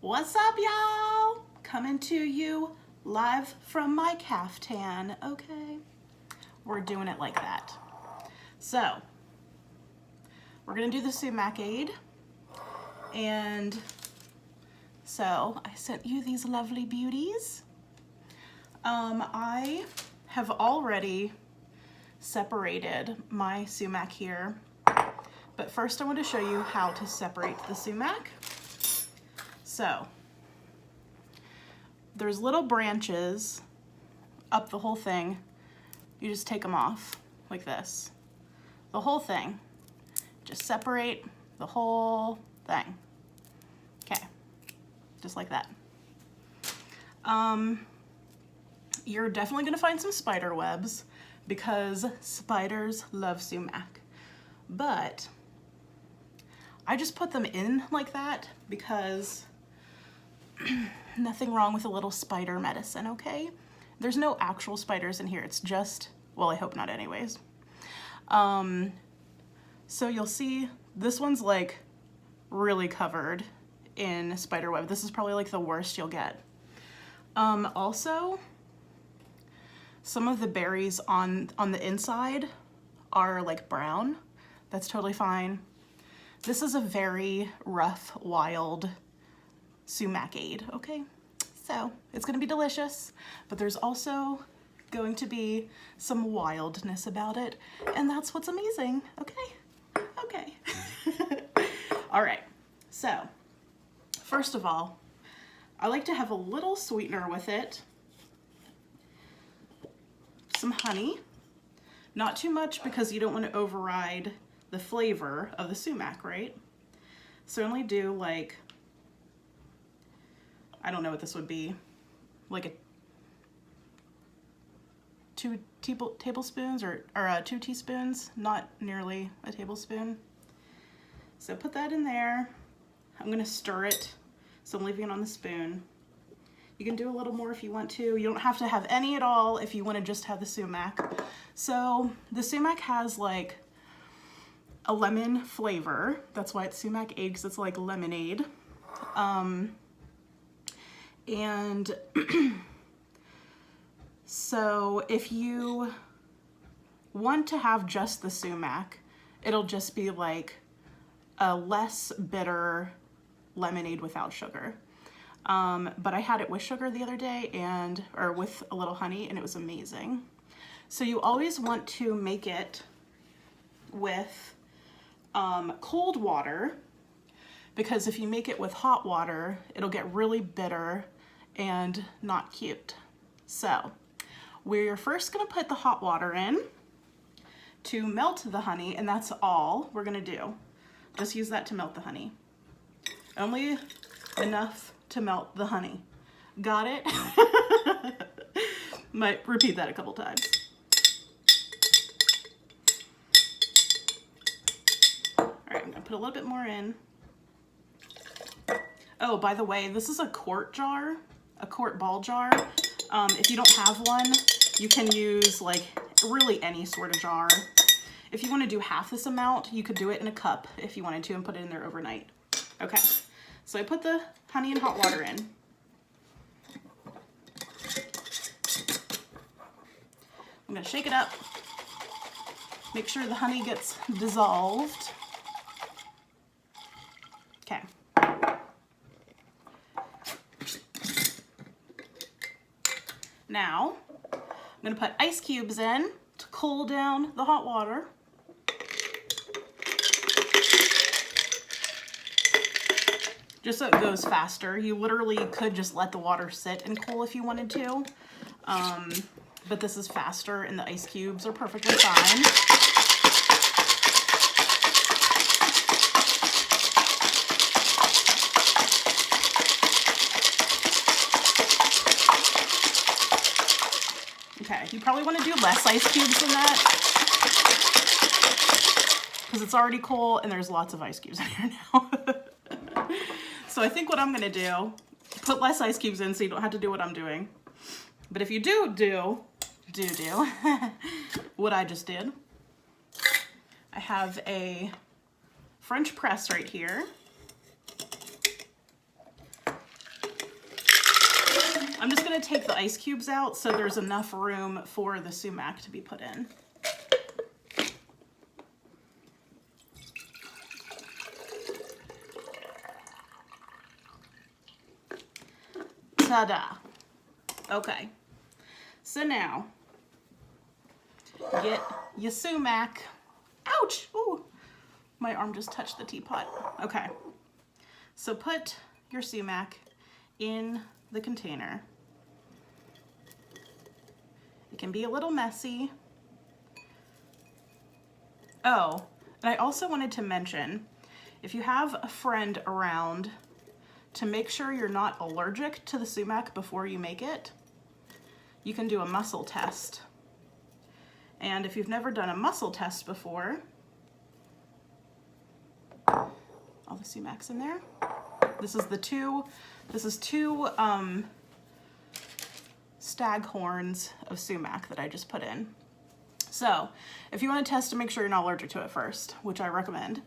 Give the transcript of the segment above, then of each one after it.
What's up, y'all? Coming to you live from my caftan, okay? We're doing it like that. So, we're gonna do the Sumacade. And so, I sent you these lovely beauties. I have already separated my sumac here. But first I want to show you how to separate the sumac. So, there's little branches up the whole thing. You just take them off like this. The whole thing. Just separate the whole thing. Okay, just like that. You're definitely gonna find some spider webs because spiders love sumac. But I just put them in like that because nothing wrong with a little spider medicine, okay? There's no actual spiders in here. It's just, well, I hope not anyways. So you'll see this one's like really covered in spider web. This is probably like the worst you'll get. Also, some of the berries on the inside are like brown. That's totally fine. This is a very rough, wild Sumacade, okay? So it's gonna be delicious, but there's also going to be some wildness about it, and that's what's amazing, okay? Okay. All right, so first of all, I like to have a little sweetener with it. Some honey, not too much because you don't want to override the flavor of the sumac, right? So only do like, I don't know what this would be, like a 2 tablespoons or 2 teaspoons, not nearly a tablespoon. So put that in there. I'm gonna stir it, so I'm leaving it on the spoon. You can do a little more if you want to. You don't have to have any at all if you want to just have the sumac. So the sumac has like a lemon flavor. That's why it's Sumacade, because it's like lemonade. And so if you want to have just the sumac, it'll just be like a less bitter lemonade without sugar. But I had it with sugar the other day or with a little honey, and it was amazing. So you always want to make it with cold water, because if you make it with hot water, it'll get really bitter and not cute. So we're first gonna put the hot water in to melt the honey, and that's all we're gonna do. Just use that to melt the honey. Only enough to melt the honey. Got it? Might repeat that a couple times. All right, I'm gonna put a little bit more in. Oh, by the way, this is a quart jar, a quart ball jar. If you don't have one, you can use like really any sort of jar. If you want to do half this amount, you could do it in a cup if you wanted to and put it in there overnight. Okay, so I put the honey and hot water in. I'm gonna shake it up. Make sure the honey gets dissolved. Okay. Now, I'm gonna put ice cubes in to cool down the hot water. Just so it goes faster. You literally could just let the water sit and cool if you wanted to. But this is faster and the ice cubes are perfectly fine. Okay, you probably want to do less ice cubes than that, because it's already cool and there's lots of ice cubes in here now. So I think what I'm gonna do, put less ice cubes in so you don't have to do what I'm doing. But if you do what I just did, I have a French press right here. gonna take the ice cubes out so there's enough room for the sumac to be put in. Ta-da. Okay, so now get your sumac. Ouch! Ooh, my arm just touched the teapot. Okay, so put your sumac in the container. It can be a little messy. Oh, and I also wanted to mention, if you have a friend around, to make sure you're not allergic to the sumac before you make it, you can do a muscle test. And if you've never done a muscle test before, all the sumac's in there. This is two stag horns of sumac that I just put in. So if you want to test to make sure you're not allergic to it first, which I recommend,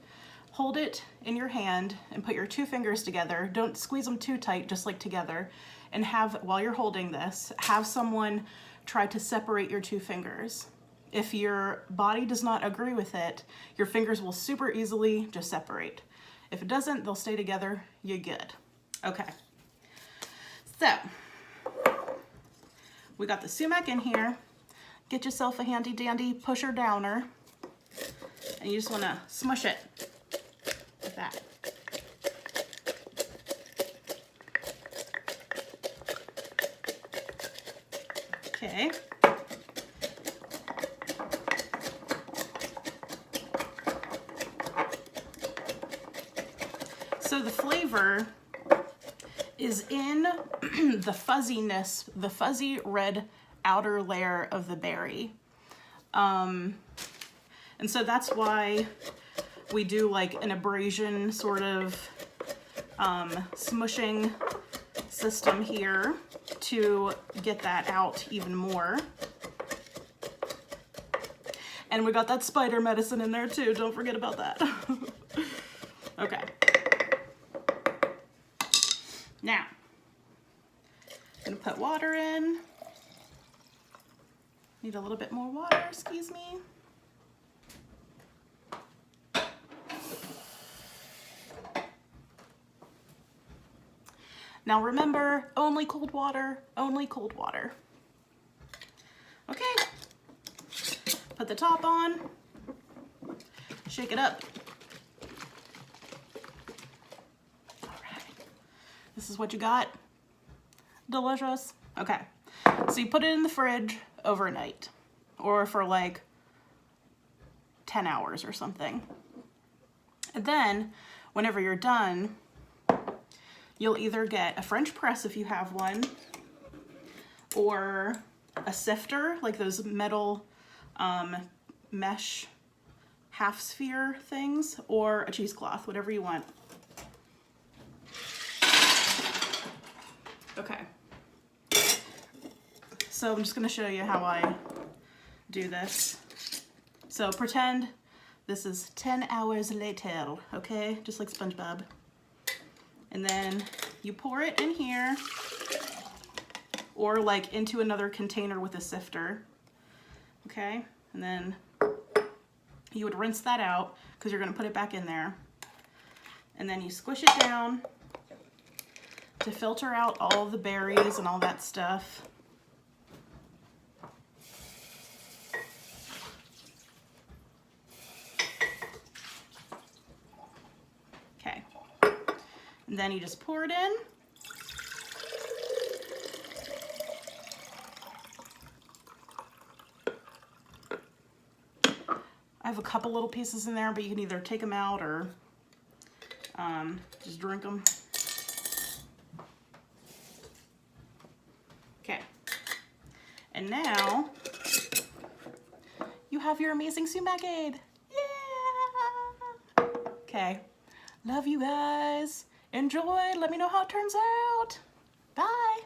hold it in your hand and put your 2 fingers together. Don't squeeze them too tight, just like together. And while you're holding this, have someone try to separate your 2 fingers. If your body does not agree with it, your fingers will super easily just separate. If it doesn't, they'll stay together, you're good. Okay, so we got the sumac in here. Get yourself a handy dandy pusher downer, and you just wanna smush it like that. Okay. So the flavor is in the fuzziness, the fuzzy red outer layer of the berry. And so that's why we do like an abrasion sort of smushing system here to get that out even more. And we got that spider medicine in there too, don't forget about that. Okay. Now, I'm gonna put water in. Need a little bit more water, excuse me. Now remember, only cold water, only cold water. Okay, put the top on, shake it up. All right, this is what you got. Delicious. Okay, so you put it in the fridge overnight or for like 10 hours or something. And then whenever you're done, you'll either get a French press if you have one, or a sifter, like those metal mesh half sphere things, or a cheesecloth, whatever you want. Okay. So I'm just gonna show you how I do this. So pretend this is 10 hours later, okay? Just like SpongeBob. And then you pour it in here, or like into another container with a sifter, okay? And then you would rinse that out because you're gonna put it back in there. And then you squish it down to filter out all the berries and all that stuff. Okay. And then you just pour it in. I have a couple little pieces in there, but you can either take them out or just drink them. Okay. And now you have your amazing Sumacade. Yeah! Okay. Love you guys. Enjoy. Let me know how it turns out. Bye.